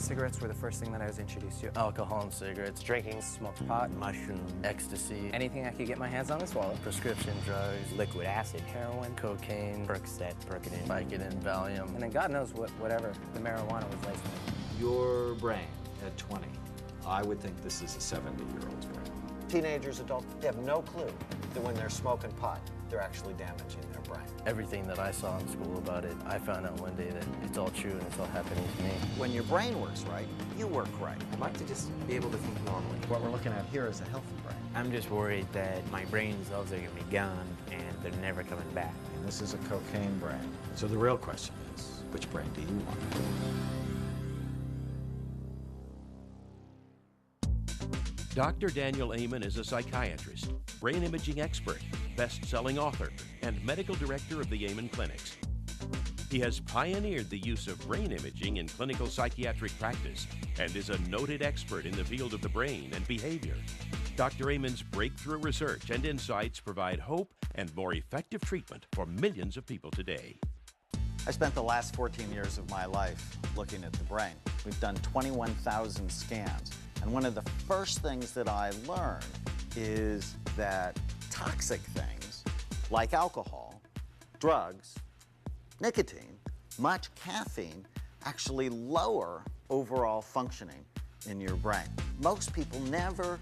Cigarettes were the first thing that I was introduced to. Alcohol and cigarettes, Drinking, smoked pot, mushroom, ecstasy, anything I could get my hands on and swallow. prescription drugs, liquid acid, Heroin, cocaine, Percocet, Percodan, Vicodin, Valium. and then God knows whatever the marijuana was laced with. Your brain at 20, I would think this is a 70-year-old's brain. Teenagers, adults, they have no clue that when they're smoking pot, they're actually damaging their brain. Everything that I saw in school about it, I found out one day that it's all true and it's all happening to me. When your brain works right, you work right. I'd like to just be able to think normally. What we're looking at here is a healthy brain. I'm just worried that my brain cells are going to be gone and they're never coming back. And this is a cocaine brain. So the real question is, which brain do you want? Dr. Daniel Amen is a psychiatrist, brain imaging expert, best-selling author, and medical director of the Amen Clinics. He has pioneered the use of brain imaging in clinical psychiatric practice and is a noted expert in the field of the brain and behavior. Dr. Amen's breakthrough research and insights provide hope and more effective treatment for millions of people today. I spent the last 14 years of my life looking at the brain. We've done 21,000 scans. And one of the first things that I learned is that toxic things like alcohol, drugs, nicotine, much caffeine actually lower overall functioning in your brain. Most people never,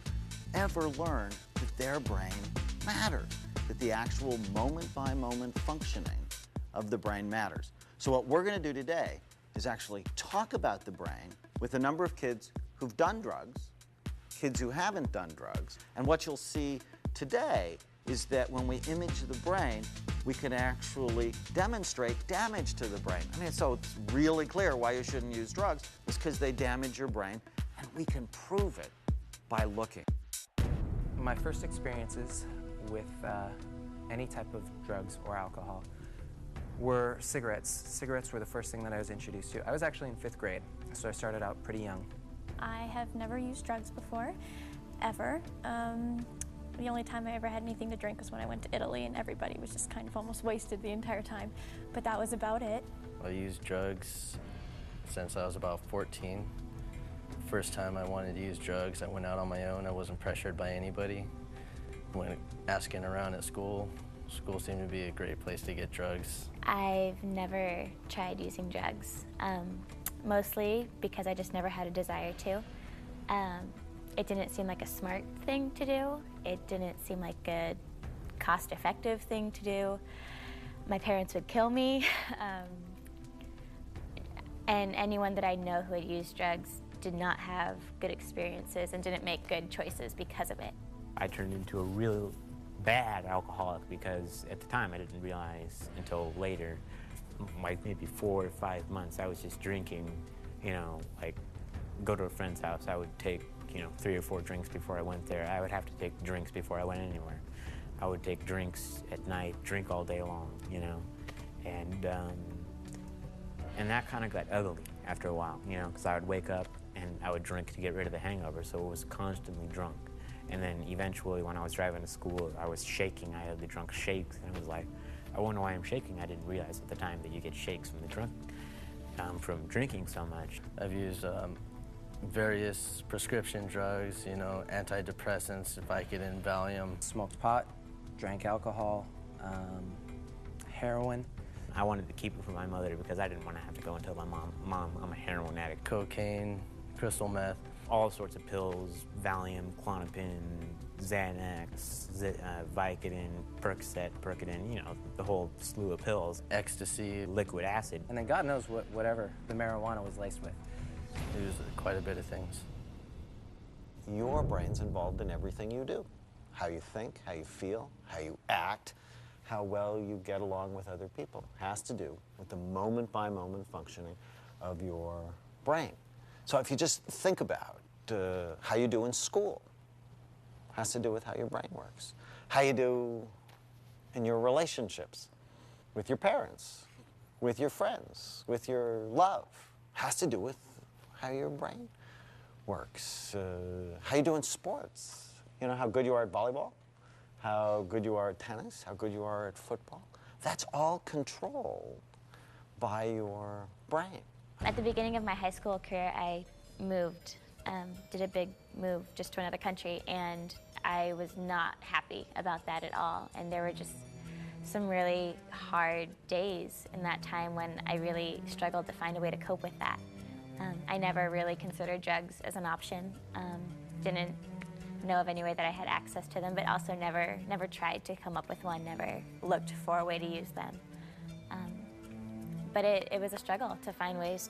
ever learn that their brain matters, that the actual moment-by-moment functioning of the brain matters. So what we're going to do today is actually talk about the brain with a number of kids who've done drugs, kids who haven't done drugs, and what you'll see today is that when we image the brain, we can actually demonstrate damage to the brain. I mean, so it's really clear why you shouldn't use drugs, is because they damage your brain, and we can prove it by looking. My first experiences with any type of drugs or alcohol were cigarettes. Cigarettes were the first thing that I was introduced to. I was actually in 5th grade, so I started out pretty young. I have never used drugs before, ever. The only time I ever had anything to drink was when I went to Italy, and everybody was just kind of almost wasted the entire time. But that was about it. I used drugs since I was about 14. First time I wanted to use drugs, I went out on my own. I wasn't pressured by anybody. When asking around at school, school seemed to be a great place to get drugs. I've never tried using drugs. Mostly because I just never had a desire to. It didn't seem like a smart thing to do. It didn't seem like a cost-effective thing to do. My parents would kill me. And anyone that I know who had used drugs did not have good experiences and didn't make good choices because of it. I turned into a real bad alcoholic because at the time I didn't realize until later, like maybe 4 or 5 months, I was just drinking, you know, like go to a friend's house, I would take, 3 or 4 drinks before I went there. I would have to take drinks before I went anywhere. I would take drinks at night, drink all day long, and that kind of got ugly after a while, because I would wake up and I would drink to get rid of the hangover, so it was constantly drunk. And then eventually when I was driving to school, I was shaking. I had the drunk shakes, and it was like, I wonder why I'm shaking. I didn't realize at the time that you get shakes from from drinking so much. I've used various prescription drugs, antidepressants, Vicodin, Valium. Smoked pot, drank alcohol, heroin. I wanted to keep it from my mother because I didn't want to have to go and tell my Mom, I'm a heroin addict. Cocaine, crystal meth. All sorts of pills, Valium, Klonopin, Xanax, Vicodin, Percocet, Percodan, the whole slew of pills. Ecstasy. Liquid acid. And then God knows whatever the marijuana was laced with. It was quite a bit of things. Your brain's involved in everything you do. How you think, how you feel, how you act, how well you get along with other people. Has to do with the moment-by-moment functioning of your brain. So if you just think about how you do in school, has to do with how your brain works. How you do in your relationships with your parents, with your friends, with your love, has to do with how your brain works. How you do in sports. How good you are at volleyball, how good you are at tennis, how good you are at football. That's all controlled by your brain. At the beginning of my high school career, I moved, did a big move just to another country, and I was not happy about that at all. And there were just some really hard days in that time when I really struggled to find a way to cope with that. I never really considered drugs as an option. Didn't know of any way that I had access to them, but also never tried to come up with one, never looked for a way to use them. But it was a struggle to find ways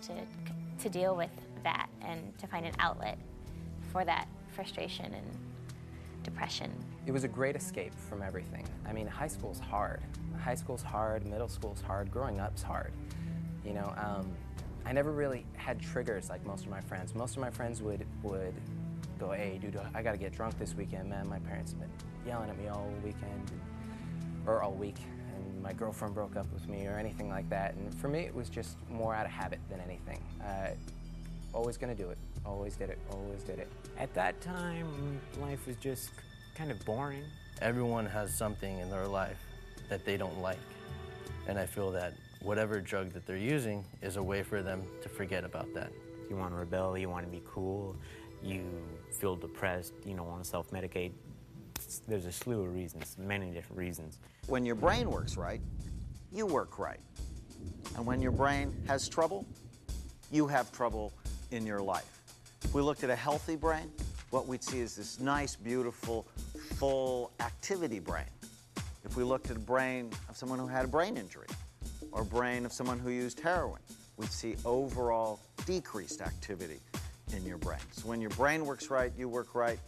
to deal with that and to find an outlet for that frustration and depression. It was a great escape from everything. I mean, high school's hard. High school's hard, middle school's hard, growing up's hard. You know, I never really had triggers like most of my friends. Most of my friends would go, hey, dude, I gotta get drunk this weekend, man. My parents have been yelling at me all weekend, or all week, and my girlfriend broke up with me or anything like that. And for me, it was just more out of habit than anything. Always gonna do it, always did it, always did it. At that time, life was just kind of boring. Everyone has something in their life that they don't like. And I feel that whatever drug that they're using is a way for them to forget about that. You want to rebel, you want to be cool, you feel depressed, you don't want to self-medicate. There's a slew of reasons, many different reasons. When your brain works right, you work right. And when your brain has trouble, you have trouble in your life. If we looked at a healthy brain, what we'd see is this nice, beautiful, full activity brain. If we looked at a brain of someone who had a brain injury, or brain of someone who used heroin, we'd see overall decreased activity in your brain. So when your brain works right, you work right.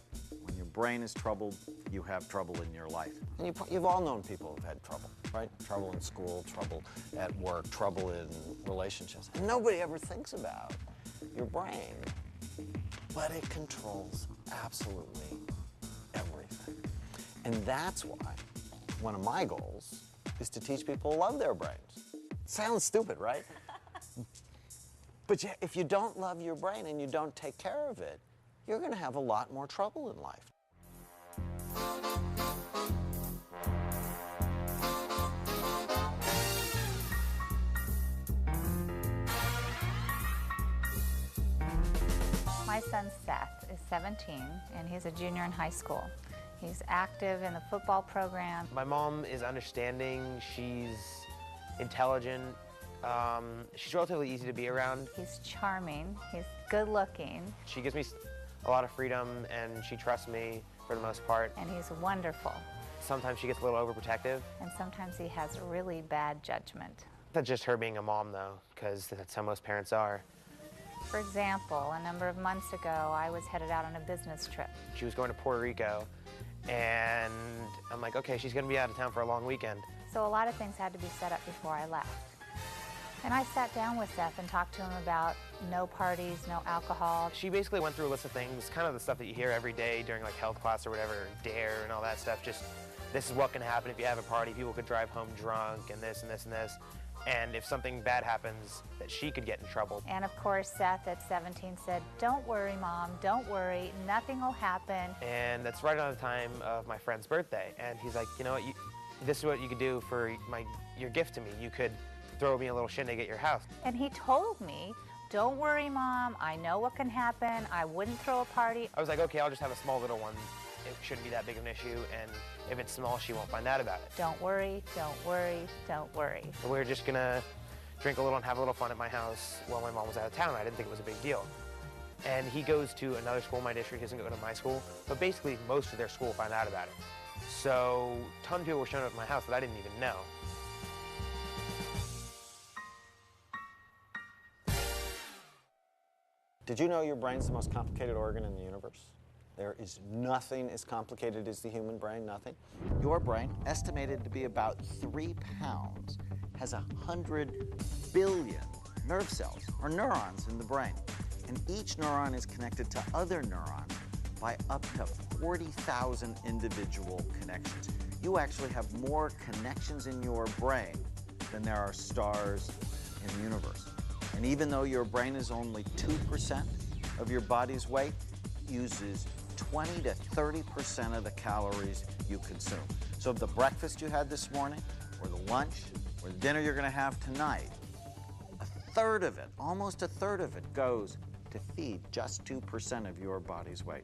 When your brain is troubled, you have trouble in your life. And you've all known people who've had trouble, right? Trouble in school, trouble at work, trouble in relationships. And nobody ever thinks about your brain, but it controls absolutely everything. And that's why one of my goals is to teach people to love their brains. Sounds stupid, right? But if you don't love your brain and you don't take care of it, you're going to have a lot more trouble in life. My son Seth is 17, and he's a junior in high school. He's active in the football program. My mom is understanding, she's intelligent, she's relatively easy to be around. He's charming, he's good looking. She gives me a lot of freedom and she trusts me for the most part. And he's wonderful. Sometimes she gets a little overprotective. And sometimes he has really bad judgment. That's just her being a mom though, because that's how most parents are. For example, a number of months ago, I was headed out on a business trip. She was going to Puerto Rico, and I'm like, okay, she's gonna be out of town for a long weekend. So a lot of things had to be set up before I left. And I sat down with Seth and talked to him about no parties, no alcohol. She basically went through a list of things, kind of the stuff that you hear every day during like health class or whatever, DARE and all that stuff. Just, this is what can happen if you have a party. People could drive home drunk and this and this and this. And if something bad happens, that she could get in trouble. And of course, Seth at 17 said, "Don't worry, Mom, don't worry, nothing will happen." And that's right around the time of my friend's birthday. And he's like, you know what, this is what you could do for your gift to me. You could throw me a little shindig at your house. And he told me, "Don't worry, Mom, I know what can happen. I wouldn't throw a party." I was like, okay, I'll just have a small little one. It shouldn't be that big of an issue, and if it's small, she won't find out about it. Don't worry, don't worry, don't worry. So we were just gonna drink a little and have a little fun at my house while my mom was out of town. I didn't think it was a big deal. And he goes to another school in my district, he doesn't go to my school, but basically most of their school found out about it. So a ton of people were showing up at my house that I didn't even know. Did you know your brain's the most complicated organ in the universe? There is nothing as complicated as the human brain, nothing. Your brain, estimated to be about 3 pounds, has 100 billion nerve cells, or neurons, in the brain. And each neuron is connected to other neurons by up to 40,000 individual connections. You actually have more connections in your brain than there are stars in the universe. And even though your brain is only 2% of your body's weight, it uses 20 to 30% of the calories you consume. So of the breakfast you had this morning, or the lunch, or the dinner you're going to have tonight, a third of it, almost a third of it, goes to feed just 2% of your body's weight.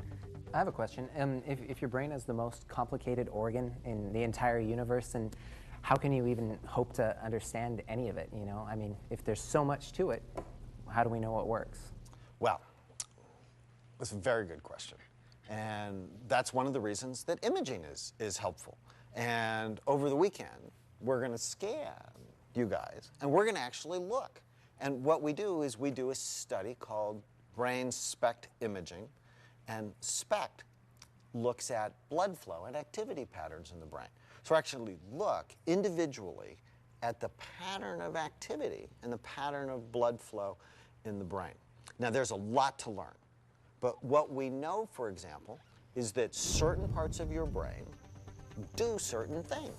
I have a question. If your brain is the most complicated organ in the entire universe, then how can you even hope to understand any of it, you know? I mean, if there's so much to it, how do we know what works? Well, that's a very good question. And that's one of the reasons that imaging is helpful. And over the weekend, we're going to scan you guys, and we're going to actually look. And what we do is we do a study called brain SPECT imaging. And SPECT looks at blood flow and activity patterns in the brain. So actually look individually at the pattern of activity and the pattern of blood flow in the brain. Now, there's a lot to learn. But what we know, for example, is that certain parts of your brain do certain things.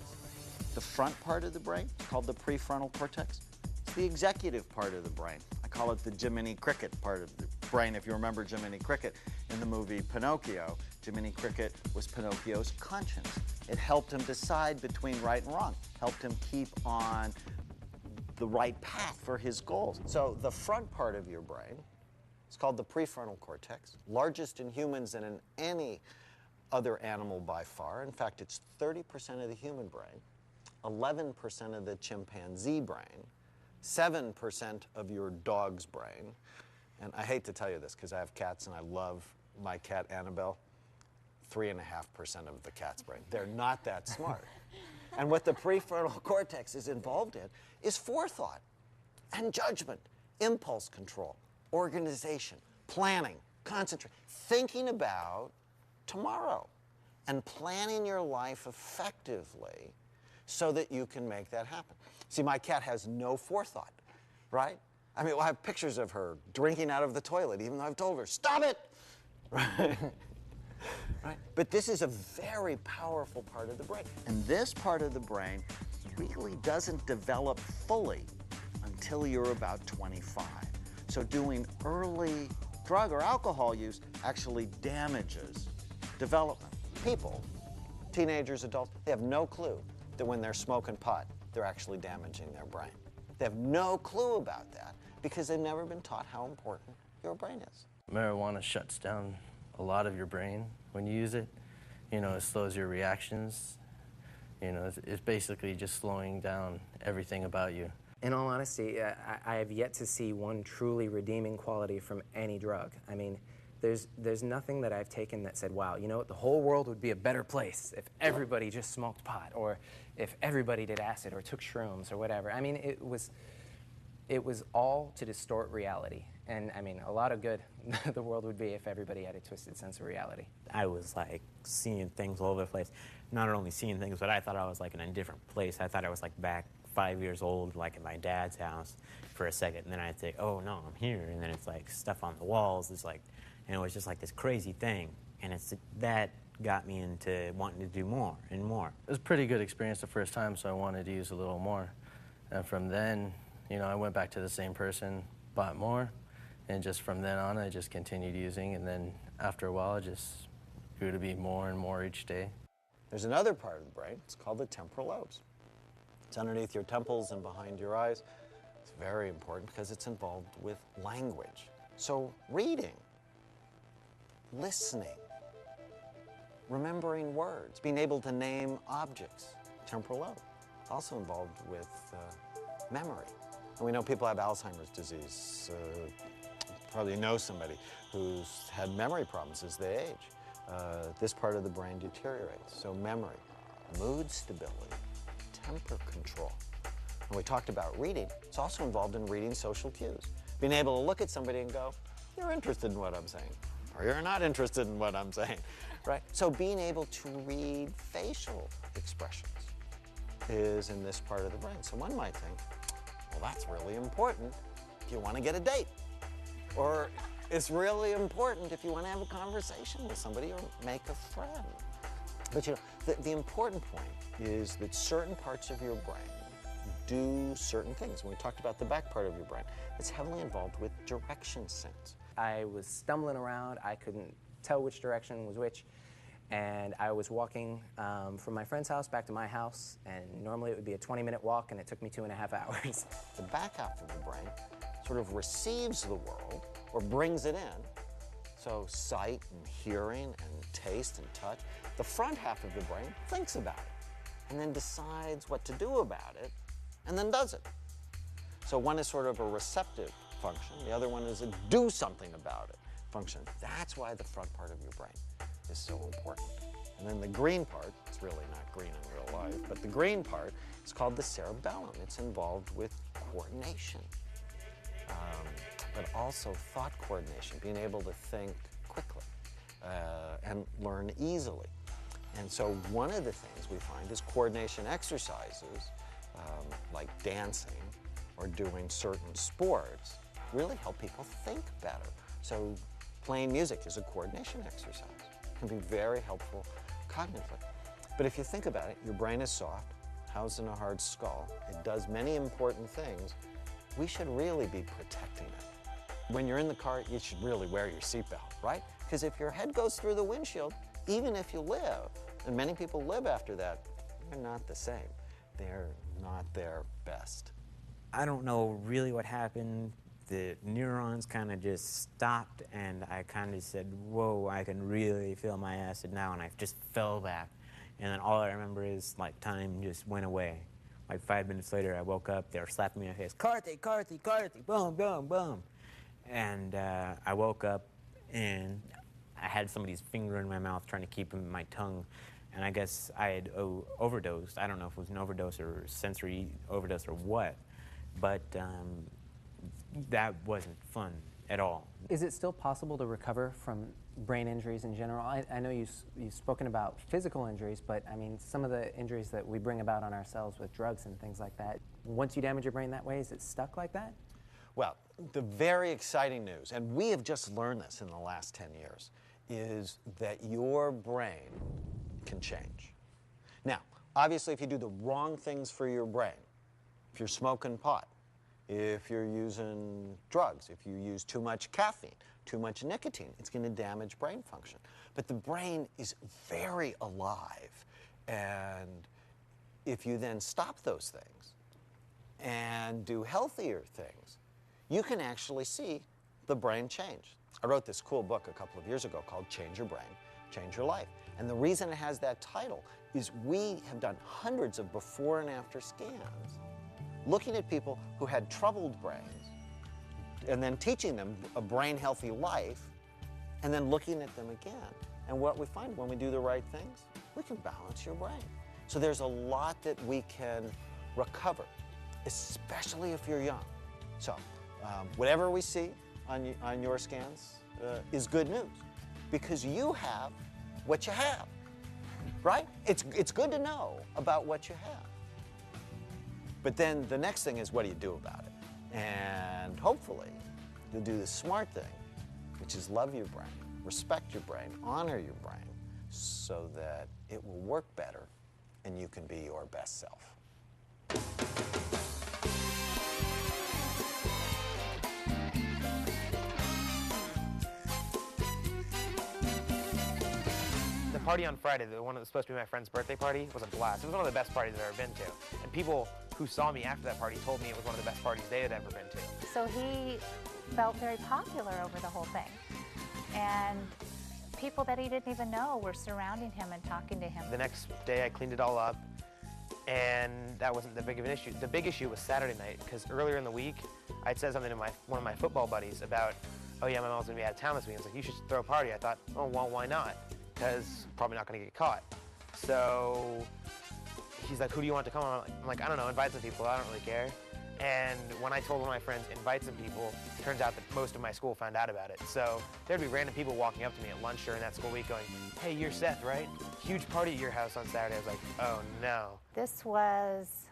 The front part of the brain, called the prefrontal cortex, it's the executive part of the brain. I call it the Jiminy Cricket part of the brain. If you remember Jiminy Cricket in the movie Pinocchio, Jiminy Cricket was Pinocchio's conscience. It helped him decide between right and wrong, helped him keep on the right path for his goals. So the front part of your brain is called the prefrontal cortex, largest in humans and in any other animal by far. In fact, it's 30% of the human brain, 11% of the chimpanzee brain, 7% of your dog's brain. And I hate to tell you this because I have cats and I love my cat Annabelle, 3.5% of the cat's brain. They're not that smart. And what the prefrontal cortex is involved in is forethought and judgment, impulse control, organization, planning, concentration, thinking about tomorrow and planning your life effectively so that you can make that happen. See, my cat has no forethought, right? I mean, I have pictures of her drinking out of the toilet, even though I've told her, stop it! Right? Right? But this is a very powerful part of the brain. And this part of the brain really doesn't develop fully until you're about 25. So doing early drug or alcohol use actually damages development. People, teenagers, adults, they have no clue that when they're smoking pot, they're actually damaging their brain. They have no clue about that because they've never been taught how important your brain is. Marijuana shuts down a lot of your brain when you use it. You know, it slows your reactions. You know, it's basically just slowing down everything about you. In all honesty, I have yet to see one truly redeeming quality from any drug. I mean, there's nothing that I've taken that said, wow, you know what, the whole world would be a better place if everybody just smoked pot, or if everybody did acid or took shrooms or whatever. I mean, it was all to distort reality. And I mean, a lot of good the world would be if everybody had a twisted sense of reality. I was like seeing things all over the place. Not only seeing things, but I thought I was like in a different place. I thought I was like back 5 years old, like at my dad's house for a second. And then I'd think, oh no, I'm here. And then it's like stuff on the walls. It's like, and it was just like this crazy thing. And that got me into wanting to do more and more. It was a pretty good experience the first time, so I wanted to use a little more. And from then, you know, I went back to the same person, bought more, and just from then on, I just continued using. And then after a while, it just grew to be more and more each day. There's another part of the brain. It's called the temporal lobes. It's underneath your temples and behind your eyes. It's very important because it's involved with language. So reading, listening, remembering words, being able to name objects, temporal lobe. It's also involved with memory. And we know people have Alzheimer's disease. Probably know somebody who's had memory problems as they age. This part of the brain deteriorates. So memory, mood stability, temper control. And we talked about reading. It's also involved in reading social cues. Being able to look at somebody and go, you're interested in what I'm saying, or you're not interested in what I'm saying, right? So being able to read facial expressions is in this part of the brain. So one might think, well, that's really important if you want to get a date. Or it's really important if you want to have a conversation with somebody or make a friend. But you know, the important point is that certain parts of your brain do certain things. When we talked about the back part of your brain, it's heavily involved with direction sense. I was stumbling around. I couldn't tell which direction was which. And I was walking from my friend's house back to my house, and normally it would be a 20-minute walk, and it took me 2.5 hours. The back half of the brain sort of receives the world or brings it in, so sight and hearing and taste and touch, the front half of the brain thinks about it and then decides what to do about it and then does it. So one is sort of a receptive function, the other one is a do something about it function. That's why the front part of your brain is so important. And then the green part, it's really not green in real life, but the green part is called the cerebellum. It's involved with coordination, but also thought coordination, being able to think quickly and learn easily. And so one of the things we find is coordination exercises, like dancing or doing certain sports, really help people think better. So playing music is a coordination exercise. It can be very helpful cognitively. But if you think about it, your brain is soft, housed in a hard skull. It does many important things. We should really be protecting it. When you're in the car, you should really wear your seatbelt, right? Because if your head goes through the windshield, even if you live, and many people live after that, they're not the same. They're not their best. I don't know really what happened. The neurons kind of just stopped, and I kind of said, whoa, I can really feel my acid now, and I just fell back. And then all I remember is, like, time just went away. Like 5 minutes later, I woke up, they were slapping me in the face, Karthi, Karthi, Karthi, boom, boom, boom. And I woke up, and I had somebody's finger in my mouth trying to keep my tongue. And I guess I had overdosed. I don't know if it was an overdose or sensory overdose or what, but that wasn't fun at all. Is it still possible to recover from brain injuries in general? I know you've spoken about physical injuries, but I mean, some of the injuries that we bring about on ourselves with drugs and things like that, once you damage your brain that way, is it stuck like that? Well, the very exciting news, and we have just learned this in the last 10 years, is that your brain can change. Now, obviously, if you do the wrong things for your brain, if you're smoking pot, if you're using drugs, if you use too much caffeine, too much nicotine, it's going to damage brain function. But the brain is very alive, and if you then stop those things and do healthier things, you can actually see the brain change. I wrote this cool book a couple of years ago called Change Your Brain, Change Your Life. And the reason it has that title is we have done hundreds of before and after scans looking at people who had troubled brains and then teaching them a brain-healthy life and then looking at them again. And what we find when we do the right things, we can balance your brain. So there's a lot that we can recover, especially if you're young. So whatever we see on your scans is good news, because you have what you have, right? It's good to know about what you have. But then the next thing is, what do you do about it? And hopefully you'll do the smart thing, which is love your brain, respect your brain, honor your brain, so that it will work better and you can be your best self. The party on Friday, the one that was supposed to be my friend's birthday party, was a blast. It was one of the best parties I've ever been to. And people who saw me after that party told me it was one of the best parties they had ever been to. So he felt very popular over the whole thing. And people that he didn't even know were surrounding him and talking to him. The next day I cleaned it all up, and that wasn't that big of an issue. The big issue was Saturday night, because earlier in the week, I'd said something to one of my football buddies about, oh yeah, my mom's gonna be out of town this week. I was like, you should throw a party. I thought, oh, well, why not? Because probably not gonna get caught. So he's like, who do you want to come? I'm like, I don't know, invite some people, I don't really care. And when I told one of my friends, invite some people, it turns out that most of my school found out about it. So there'd be random people walking up to me at lunch during that school week going, hey, you're Seth, right? Huge party at your house on Saturday. I was like, oh no. This was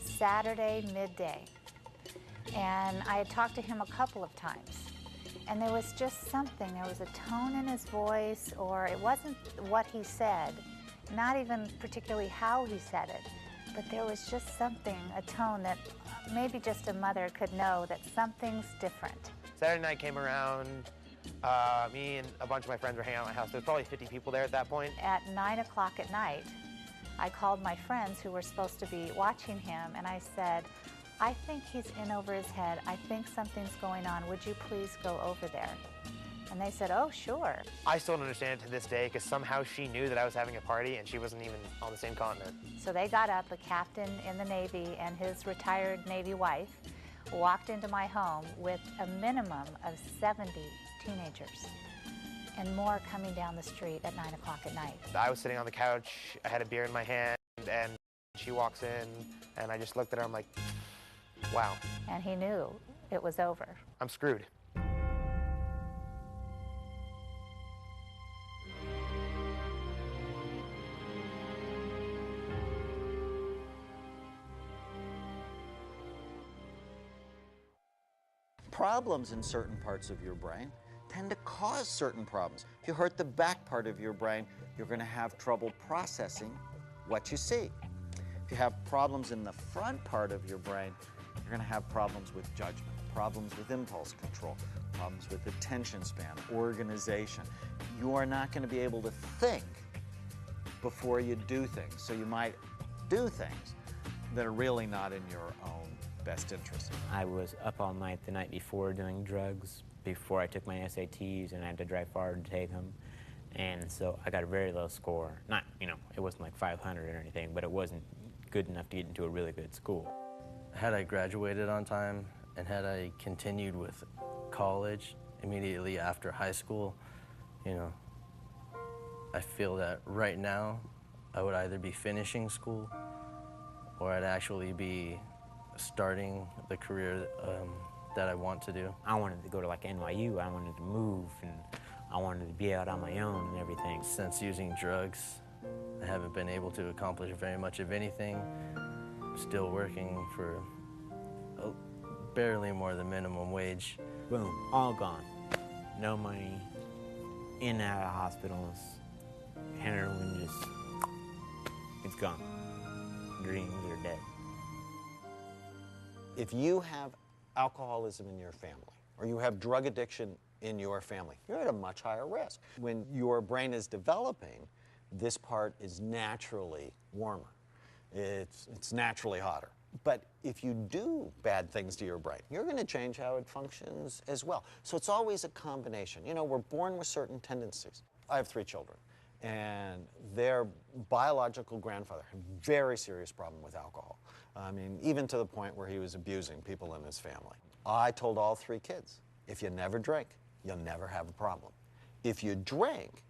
Saturday midday, and I had talked to him a couple of times. And there was just something, there was a tone in his voice, or it wasn't what he said, not even particularly how he said it, but there was just something, a tone that maybe just a mother could know that something's different. Saturday night came around, me and a bunch of my friends were hanging out at my house. There was probably 50 people there at that point. At 9 o'clock at night, I called my friends who were supposed to be watching him, and I said, I think he's in over his head. I think something's going on. Would you please go over there? And they said, oh, sure. I still don't understand it to this day because somehow she knew that I was having a party and she wasn't even on the same continent. So they got up, a captain in the Navy and his retired Navy wife walked into my home with a minimum of 70 teenagers and more coming down the street at 9 o'clock at night. I was sitting on the couch, I had a beer in my hand, and she walks in, and I just looked at her, I'm like, wow. And he knew it was over. I'm screwed. Problems in certain parts of your brain tend to cause certain problems. If you hurt the back part of your brain, you're going to have trouble processing what you see. If you have problems in the front part of your brain, you're going to have problems with judgment, problems with impulse control, problems with attention span, organization. You are not going to be able to think before you do things. So you might do things that are really not in your own best interest. I was up all night the night before doing drugs, before I took my SATs, and I had to drive far to take them. And so I got a very low score. Not, it wasn't like 500 or anything, but it wasn't good enough to get into a really good school. Had I graduated on time and had I continued with college immediately after high school, I feel that right now I would either be finishing school or I'd actually be starting the career that I want to do. I wanted to go to like NYU, I wanted to move, and I wanted to be out on my own and everything. Since using drugs, I haven't been able to accomplish very much of anything. Still working for barely more than minimum wage. Boom, all gone. No money, in and out of hospitals, heroin just, it's gone. Dreams are dead. If you have alcoholism in your family, or you have drug addiction in your family, you're at a much higher risk. When your brain is developing, this part is naturally warmer. It's naturally hotter. But if you do bad things to your brain, you're going to change how it functions as well. So it's always a combination. We're born with certain tendencies. I have 3 children, and their biological grandfather had a very serious problem with alcohol. I mean, even to the point where he was abusing people in his family. I told all 3 kids, if you never drink, you'll never have a problem. If you drink,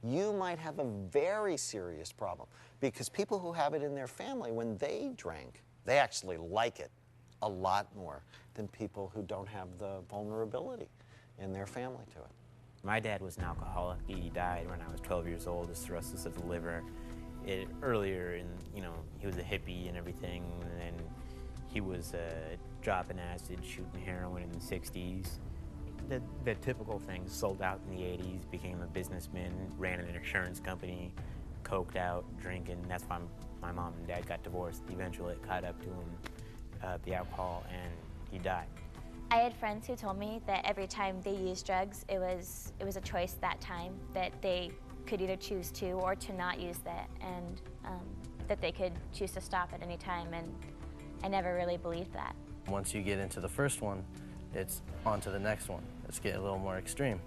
you might have a very serious problem, because people who have it in their family, when they drink, they actually like it a lot more than people who don't have the vulnerability in their family to it. My dad was an alcoholic. He died when I was 12 years old of cirrhosis of the liver. Earlier, he was a hippie and everything, and he was dropping acid, shooting heroin in the 60s. The typical things, sold out in the 80s, became a businessman, ran an insurance company, coked out, drinking. That's why my mom and dad got divorced. Eventually it caught up to him, the alcohol, and he died. I had friends who told me that every time they used drugs, it was a choice that time, that they could either choose to or to not use that, and that they could choose to stop at any time, and I never really believed that. Once you get into the first one, it's on to the next one. It's getting a little more extreme.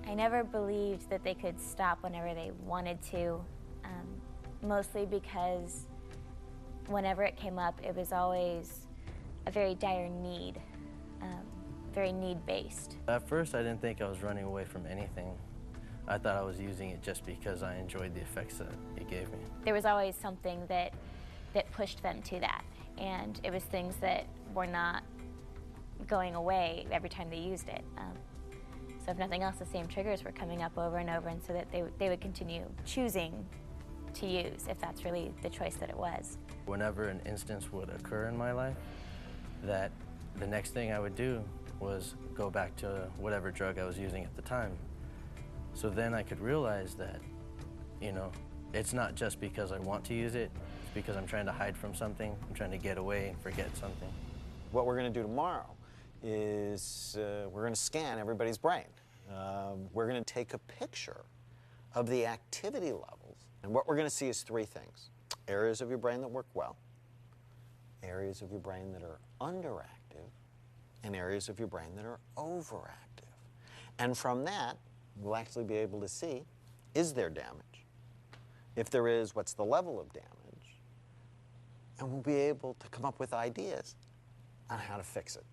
I never believed that they could stop whenever they wanted to, mostly because whenever it came up, it was always a very dire need, very need-based. At first, I didn't think I was running away from anything. I thought I was using it just because I enjoyed the effects that it gave me. There was always something that pushed them to that, and it was things that were not going away every time they used it. So if nothing else, the same triggers were coming up over and over, and so that they would continue choosing to use, if that's really the choice that it was. Whenever an instance would occur in my life, that the next thing I would do was go back to whatever drug I was using at the time. So then I could realize that, it's not just because I want to use it, it's because I'm trying to hide from something, I'm trying to get away and forget something. What we're going to do tomorrow is we're going to scan everybody's brain. We're going to take a picture of the activity levels, and what we're going to see is 3 things. Areas of your brain that work well, areas areas of your brain that are underactive and areas of your brain that are overactive. And from that, we'll actually be able to see, is there damage? If there is, what's the level of damage? And we'll be able to come up with ideas on how to fix it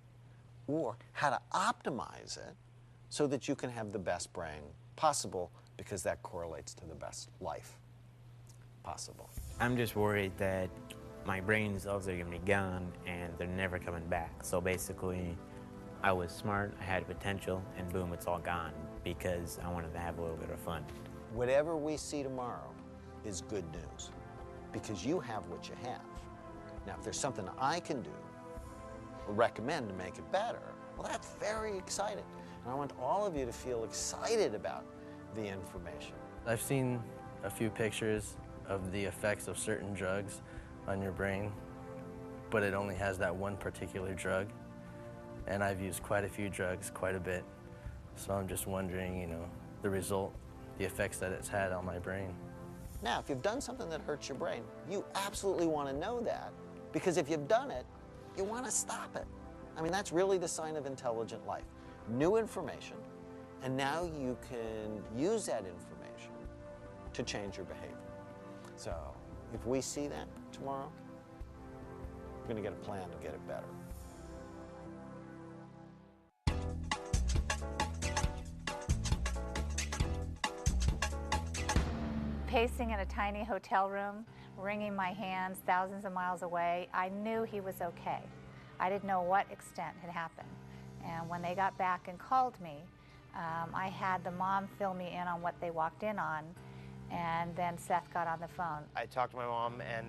or how to optimize it so that you can have the best brain possible, because that correlates to the best life possible. I'm just worried that my brain cells are going to be gone and they're never coming back. So basically, I was smart, I had potential, and boom, it's all gone because I wanted to have a little bit of fun. Whatever we see tomorrow is good news, because you have what you have. Now, if there's something I can do or recommend to make it better, well, that's very exciting. And I want all of you to feel excited about the information. I've seen a few pictures of the effects of certain drugs on your brain, but it only has that one particular drug. And I've used quite a few drugs, quite a bit. So I'm just wondering, you know, the result, the effects that it's had on my brain. Now, if you've done something that hurts your brain, you absolutely want to know that, because if you've done it, you want to stop it. I mean, that's really the sign of intelligent life. New information, and now you can use that information to change your behavior. So if we see that tomorrow, we're going to get a plan to get it better. Pacing in a tiny hotel room, wringing my hands thousands of miles away, I knew he was okay. I didn't know what extent had happened. And when they got back and called me, I had the mom fill me in on what they walked in on, and then Seth got on the phone. I talked to my mom, and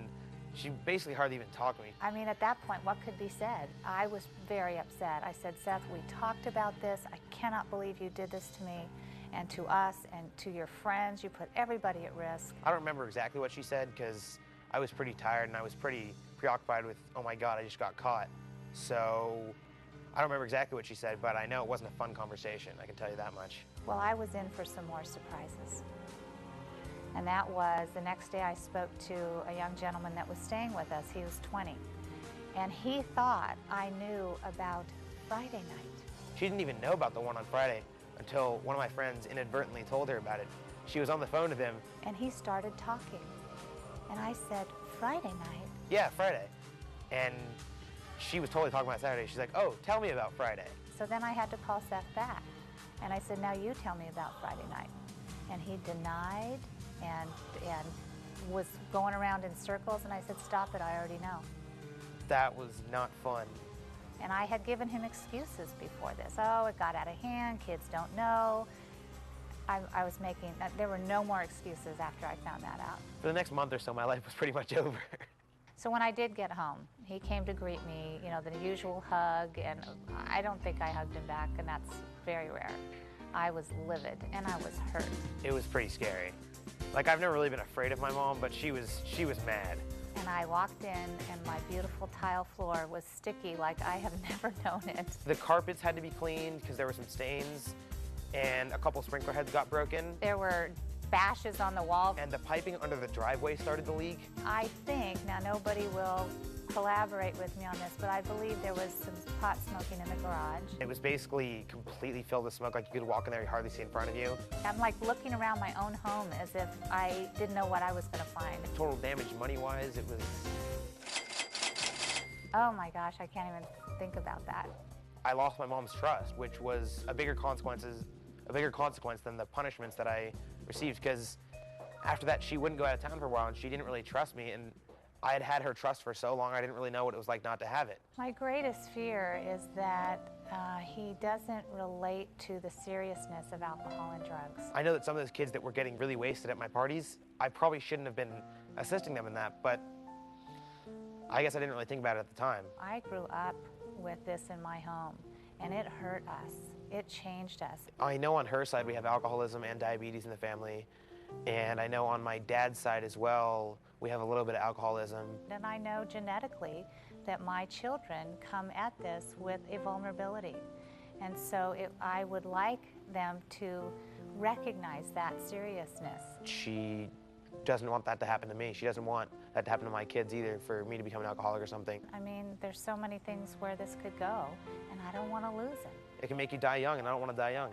she basically hardly even talked to me. I mean, at that point, what could be said? I was very upset. I said, Seth, we talked about this. I cannot believe you did this to me and to us and to your friends. You put everybody at risk. I don't remember exactly what she said because I was pretty tired and I was pretty preoccupied with, oh my God, I just got caught. So I don't remember exactly what she said, but I know it wasn't a fun conversation, I can tell you that much. Well, I was in for some more surprises. And that was the next day I spoke to a young gentleman that was staying with us. He was 20. And he thought I knew about Friday night. She didn't even know about the one on Friday until one of my friends inadvertently told her about it. She was on the phone with him. And he started talking. And I said, Friday night? Yeah, Friday. And she was totally talking about Saturday. She's like, oh, tell me about Friday. So then I had to call Seth back. And I said, now you tell me about Friday night. And he denied and was going around in circles. And I said, stop it, I already know. That was not fun. And I had given him excuses before this. Oh, it got out of hand, kids don't know. I was making, there were no more excuses after I found that out. For the next month or so, my life was pretty much over. So when I did get home, he came to greet me, you know, the usual hug, and I don't think I hugged him back, and that's very rare. I was livid, and I was hurt. It was pretty scary. Like, I've never really been afraid of my mom, but she was mad. And I walked in, and my beautiful tile floor was sticky like I have never known it. The carpets had to be cleaned because there were some stains, and a couple sprinkler heads got broken. There were bashes on the wall. And the piping under the driveway started to leak. I think, now nobody will collaborate with me on this, but I believe there was some pot smoking in the garage. It was basically completely filled with smoke, like you could walk in there, you hardly see in front of you. I'm like looking around my own home as if I didn't know what I was gonna find. Total damage money-wise, it was... Oh my gosh, I can't even think about that. I lost my mom's trust, which was a bigger consequence than the punishments that I received, because after that she wouldn't go out of town for a while and she didn't really trust me, and I had had her trust for so long I didn't really know what it was like not to have it. My greatest fear is that he doesn't relate to the seriousness of alcohol and drugs. I know that some of those kids that were getting really wasted at my parties, I probably shouldn't have been assisting them in that, but I guess I didn't really think about it at the time. I grew up with this in my home, and it hurt us. It changed us. I know on her side we have alcoholism and diabetes in the family, and I know on my dad's side as well we have a little bit of alcoholism. And I know genetically that my children come at this with a vulnerability. And so I would like them to recognize that seriousness. She doesn't want that to happen to me. She doesn't want that to happen to my kids either, for me to become an alcoholic or something. I mean, there's so many things where this could go, and I don't want to lose it. It can make you die young, and I don't want to die young.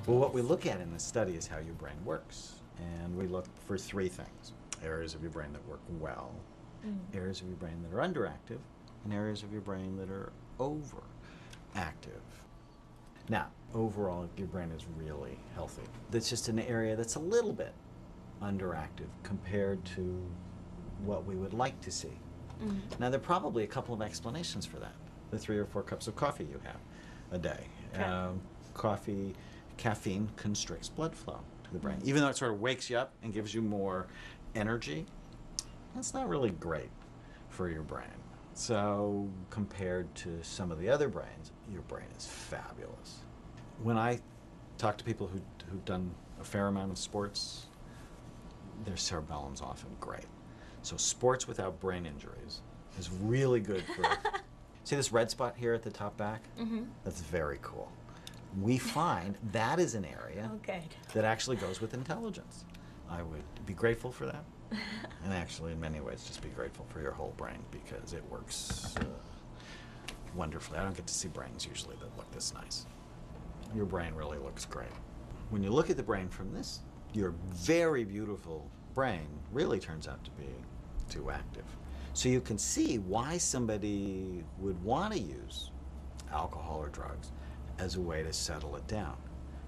Well, what we look at in this study is how your brain works. And we look for three things: areas of your brain that work well, areas of your brain that are underactive, and areas of your brain that are overactive. Now, overall, your brain is really healthy. That's just an area that's a little bit underactive compared to what we would like to see. Now, there are probably a couple of explanations for that. The 3 or 4 cups of coffee you have a day. Caffeine constricts blood flow to the brain. Even though it sort of wakes you up and gives you more energy, that's not really great for your brain. So compared to some of the other brains, your brain is fabulous. When I talk to people who've done a fair amount of sports, their cerebellum's often great. So sports without brain injuries is really good for... See this red spot here at the top back? That's very cool. We find that is an area that actually goes with intelligence. I would be grateful for that. And actually, in many ways, just be grateful for your whole brain, because it works wonderfully. I don't get to see brains usually that look this nice. Your brain really looks great. When you look at the brain from this, your very beautiful brain really turns out to be too active. So you can see why somebody would want to use alcohol or drugs as a way to settle it down.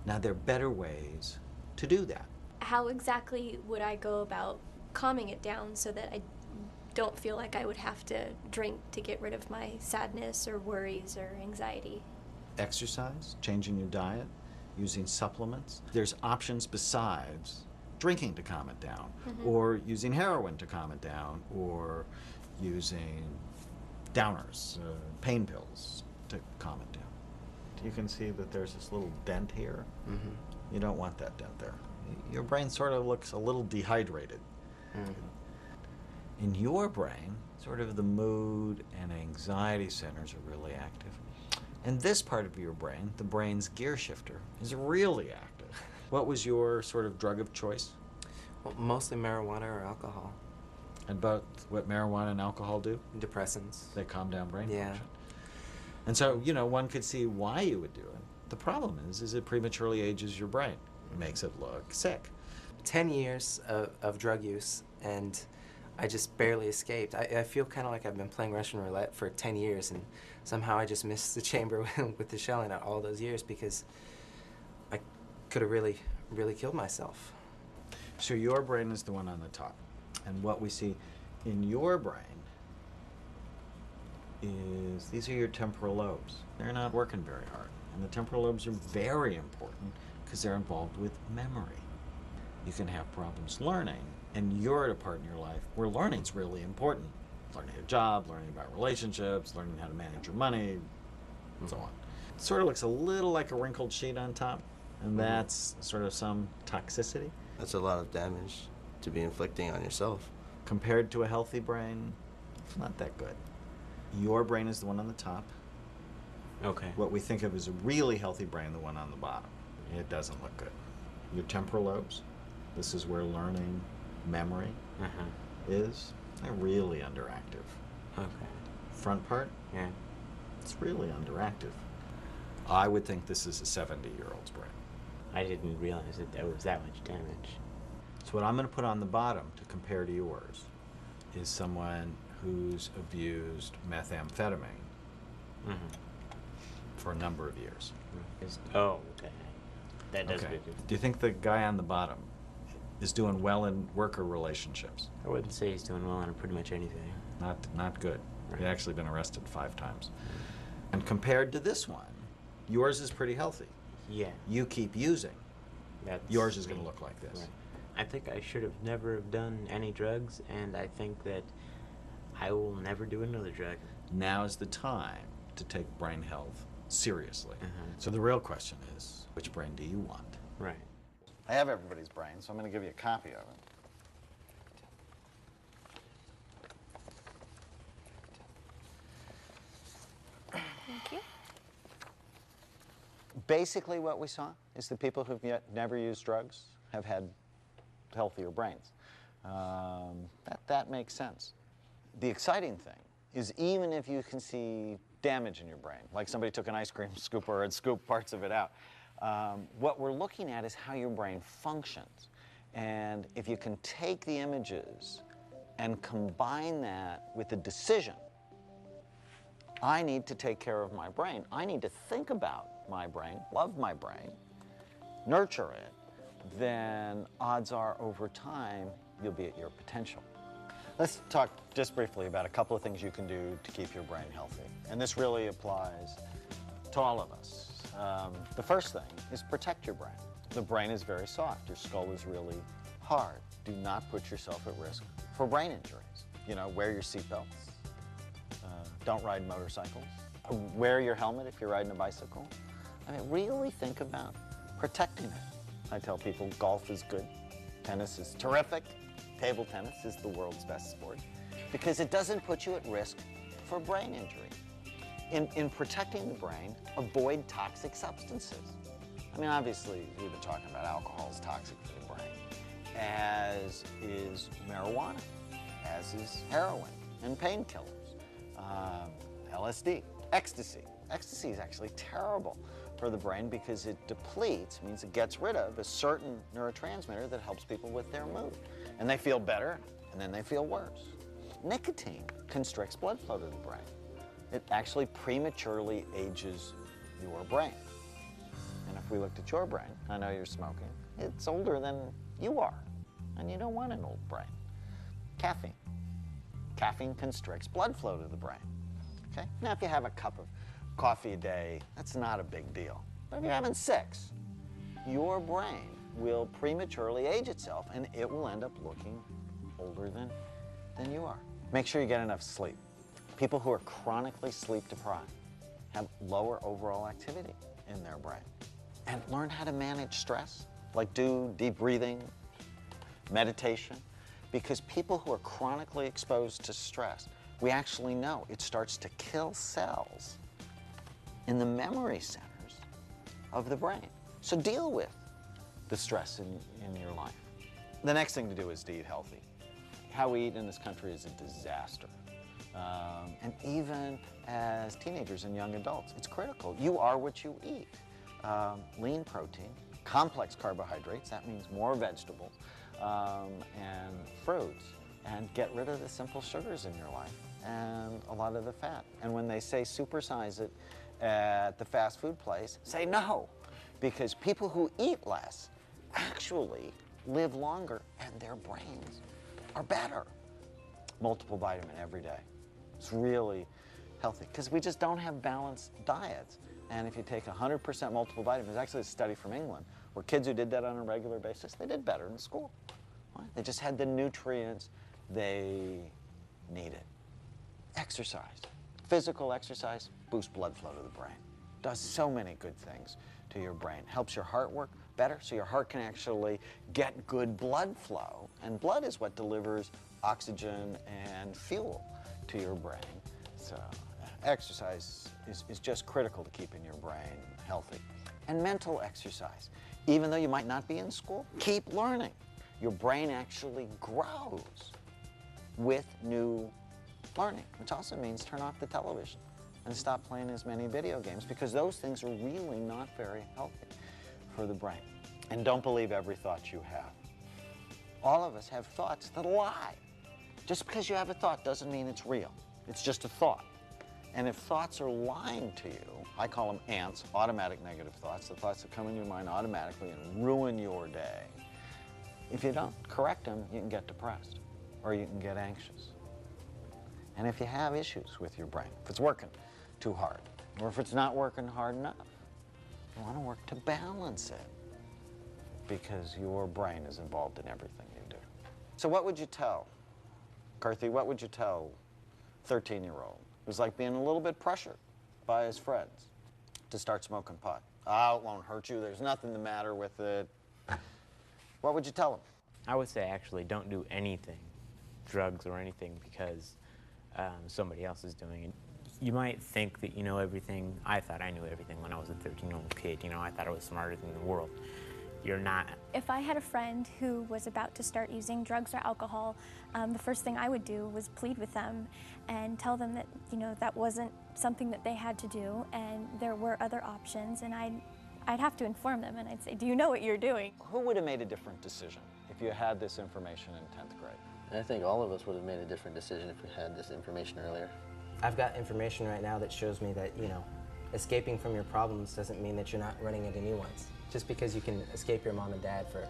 Now, there are better ways to do that. How exactly would I go about calming it down so that I don't feel like I would have to drink to get rid of my sadness or worries or anxiety? Exercise, changing your diet, using supplements. There's options besides drinking to calm it down, or using heroin to calm it down, or using downers, pain pills to calm it down. You can see that there's this little dent here. You don't want that dent there. Your brain sort of looks a little dehydrated. In your brain, sort of the mood and anxiety centers are really active. And this part of your brain, the brain's gear shifter, is really active. What was your sort of drug of choice? Well, mostly marijuana or alcohol. And about what marijuana and alcohol do? Depressants. They calm down brain Yeah. function. And so, you know, one could see why you would do it. The problem is it prematurely ages your brain. It makes it look sick. 10 years of drug use, and I just barely escaped. I feel kind of like I've been playing Russian roulette for 10 years, and somehow I just missed the chamber with the shell in it all those years, because I could have really, really killed myself. So your brain is the one on the top. And what we see in your brain is these are your temporal lobes. They're not working very hard. And the temporal lobes are very important because they're involved with memory. You can have problems learning, and you're at a part in your life where learning's really important. Learning a job, learning about relationships, learning how to manage your money, and so on. It sort of looks a little like a wrinkled sheet on top, and that's sort of some toxicity. That's a lot of damage to be inflicting on yourself. Compared to a healthy brain, it's not that good. Your brain is the one on the top. Okay. What we think of as a really healthy brain, the one on the bottom. It doesn't look good. Your temporal lobes, this is where learning, memory is. They're really underactive. Okay. Front part, Yeah. it's really underactive. I would think this is a 70-year-old's brain. I didn't realize that there was that much damage. So what I'm going to put on the bottom to compare to yours is someone who's abused methamphetamine for a number of years. Oh, okay. That does Okay. make it. Do you think the guy on the bottom is doing well in worker relationships? I wouldn't say he's doing well in pretty much anything. Not good. Right. He's actually been arrested 5 times. And compared to this one, yours is pretty healthy. Yeah. You keep using. That's Yours is going to look like this. Right. I think I should have never have done any drugs, and I think that I will never do another drug. Now is the time to take brain health seriously. So the real question is, which brain do you want? Right. I have everybody's brain, so I'm going to give you a copy of it. Thank you. Basically what we saw is the people who've yet never used drugs have had healthier brains. That makes sense. The exciting thing is even if you can see damage in your brain, like somebody took an ice cream scooper and scooped parts of it out, what we're looking at is how your brain functions. And if you can take the images and combine that with the decision, I need to take care of my brain. I need to think about my brain, love my brain, nurture it, then odds are over time you'll be at your potential. Let's talk just briefly about a couple of things you can do to keep your brain healthy. And this really applies to all of us. The first thing is protect your brain. The brain is very soft. Your skull is really hard. Do not put yourself at risk for brain injuries. You know, wear your seatbelts. Don't ride motorcycles. Wear your helmet if you're riding a bicycle. I mean, really think about protecting it. I tell people golf is good, tennis is terrific, table tennis is the world's best sport because it doesn't put you at risk for brain injury. In protecting the brain, avoid toxic substances. I mean, obviously, we've been talking about alcohol is toxic for the brain, as is marijuana, as is heroin and painkillers. LSD, ecstasy. Ecstasy is actually terrible for the brain because it depletes, means it gets rid of a certain neurotransmitter that helps people with their mood. And they feel better, and then they feel worse. Nicotine constricts blood flow to the brain. It actually prematurely ages your brain. And if we looked at your brain, I know you're smoking, it's older than you are, and you don't want an old brain. Caffeine. Caffeine constricts blood flow to the brain. Okay? Now, if you have a cup of coffee a day, that's not a big deal. But if you're having 6, your brain will prematurely age itself, and it will end up looking older than you are. Make sure you get enough sleep. People who are chronically sleep deprived have lower overall activity in their brain. And learn how to manage stress, like do deep breathing, meditation, because people who are chronically exposed to stress, we actually know it starts to kill cells in the memory centers of the brain. So deal with the stress in your life. The next thing to do is to eat healthy. How we eat in this country is a disaster. And even as teenagers and young adults, it's critical. You are what you eat. Lean protein, complex carbohydrates, that means more vegetables, and fruits, and get rid of the simple sugars in your life and a lot of the fat. And when they say supersize it at the fast food place, say no, because people who eat less actually live longer and their brains are better. Multiple vitamin every day. It's really healthy because we just don't have balanced diets. And if you take 100% multiple vitamins, actually a study from England where kids who did that on a regular basis, they did better in school. Right? They just had the nutrients they needed. Exercise. Physical exercise boosts blood flow to the brain. Does so many good things to your brain. Helps your heart work better so your heart can actually get good blood flow. And blood is what delivers oxygen and fuel to your brain. So exercise is just critical to keeping your brain healthy. And mental exercise. Even though you might not be in school, keep learning. Your brain actually grows with new learning, which also means turn off the television and stop playing as many video games because those things are really not very healthy for the brain. And don't believe every thought you have. All of us have thoughts that lie Just because you have a thought doesn't mean it's real. It's just a thought. And if thoughts are lying to you, I call them ants, automatic negative thoughts, the thoughts that come in your mind automatically and ruin your day. If you don't correct them, you can get depressed or you can get anxious. And if you have issues with your brain, if it's working too hard, or if it's not working hard enough, you want to work to balance it because your brain is involved in everything you do. So what would you tell, Karthi, what would you tell 13-year-old? It was like being a little bit pressured by his friends to start smoking pot. Oh, it won't hurt you. There's nothing the matter with it. What would you tell him? I would say actually don't do anything, drugs or anything, because somebody else is doing it. You might think that you know everything. I thought I knew everything when I was a 13-year-old kid. You know, I thought I was smarter than the world. You're not. If I had a friend who was about to start using drugs or alcohol, the first thing I would do was plead with them and tell them that, you know, that wasn't something that they had to do and there were other options, and I'd have to inform them and I'd say, do you know what you're doing? Who would have made a different decision if you had this information in 10th grade? I think all of us would have made a different decision if we had this information earlier. I've got information right now that shows me that, you know, escaping from your problems doesn't mean that you're not running into new ones. Just because you can escape your mom and dad for,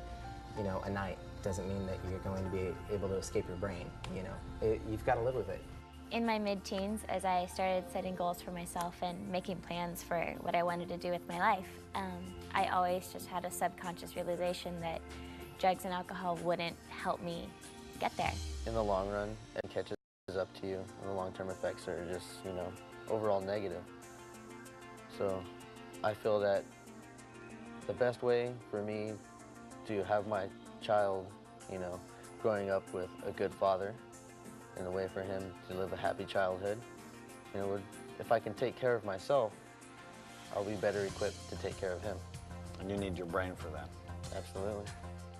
you know, a night doesn't mean that you're going to be able to escape your brain, you know. You've got to live with it. In my mid-teens, as I started setting goals for myself and making plans for what I wanted to do with my life, I always just had a subconscious realization that drugs and alcohol wouldn't help me get there. In the long run, it catches up to you, and the long-term effects are just, you know, overall negative. So I feel that the best way for me to have my child, you know, growing up with a good father and a way for him to live a happy childhood, you know, if I can take care of myself, I'll be better equipped to take care of him. And you need your brain for that. Absolutely.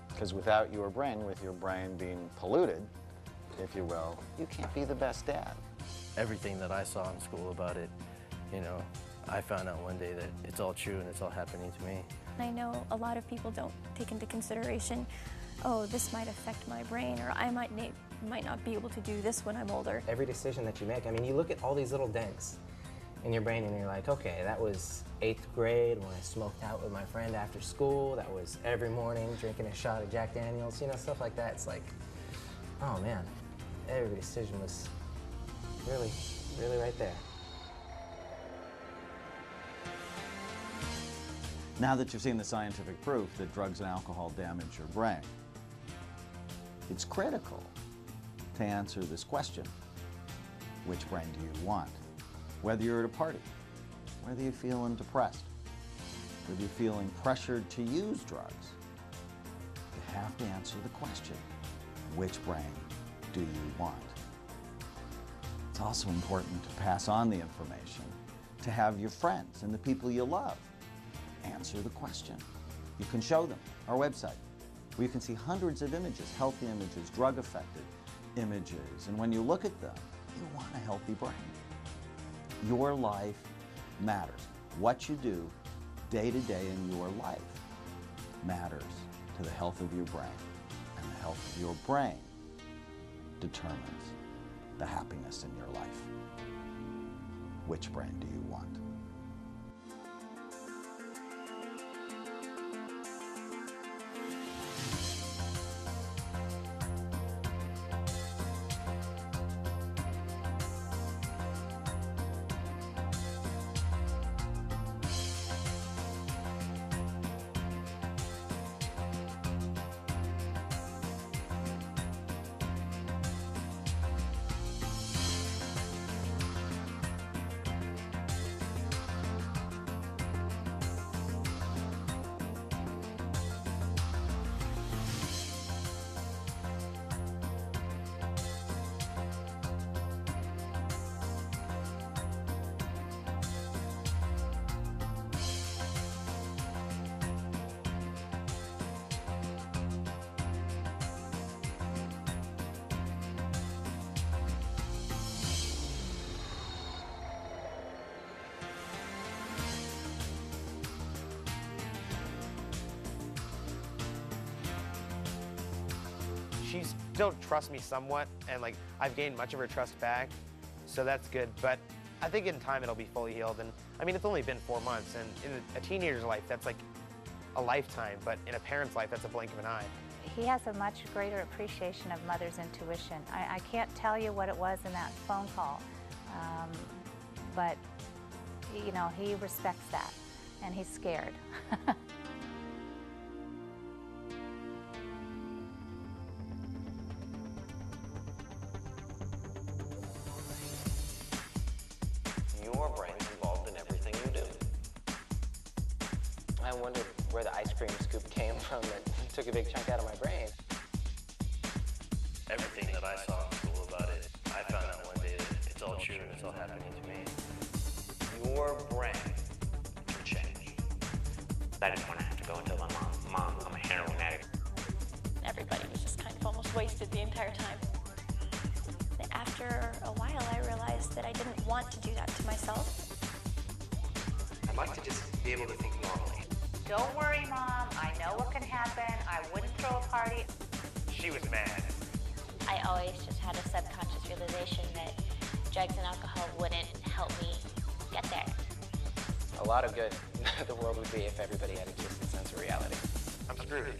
Because without your brain, with your brain being polluted, if you will, you can't be the best dad. Everything that I saw in school about it, you know, I found out one day that it's all true and it's all happening to me. I know a lot of people don't take into consideration, oh, this might affect my brain, or I might not be able to do this when I'm older. Every decision that you make, I mean, you look at all these little dents in your brain and you're like, okay, that was 8th grade when I smoked out with my friend after school. That was every morning drinking a shot of Jack Daniels, you know, stuff like that. It's like, oh man, every decision was really, really right there. Now that you've seen the scientific proof that drugs and alcohol damage your brain, it's critical to answer this question: which brain do you want? Whether you're at a party, whether you're feeling depressed, whether you're feeling pressured to use drugs, you have to answer the question: which brain do you want? It's also important to pass on the information, to have your friends and the people you love answer the question. You can show them our website, where you can see hundreds of images, healthy images, drug-affected images, and when you look at them, you want a healthy brain. Your life matters. What you do day to day in your life matters to the health of your brain, and the health of your brain determines the happiness in your life. Which brain do you want? She's still trusts me somewhat, and like I've gained much of her trust back, so that's good. But I think in time it'll be fully healed. And I mean, it's only been 4 months, and in a teenager's life, that's like a lifetime, but in a parent's life, that's a blink of an eye. He has a much greater appreciation of mother's intuition. I can't tell you what it was in that phone call, but you know, he respects that, and he's scared. Your brain's involved in everything you do. I wondered where the ice cream scoop came from that took a big chunk out of my brain. Everything that I saw in school about it, I found out one day that it's all true and it's all happening to me. Your brain can change. I didn't want to have to go and tell my mom, I'm a heroin addict. Everybody was just kind of almost wasted the entire time. After a while, I realized that I didn't want to do that to myself. I'd like to just be able to think normally. Don't worry, Mom. I know what can happen. I wouldn't throw a party. She was mad. I always just had a subconscious realization that drugs and alcohol wouldn't help me get there. A lot of good the world would be if everybody had a decent sense of reality. I'm screwed.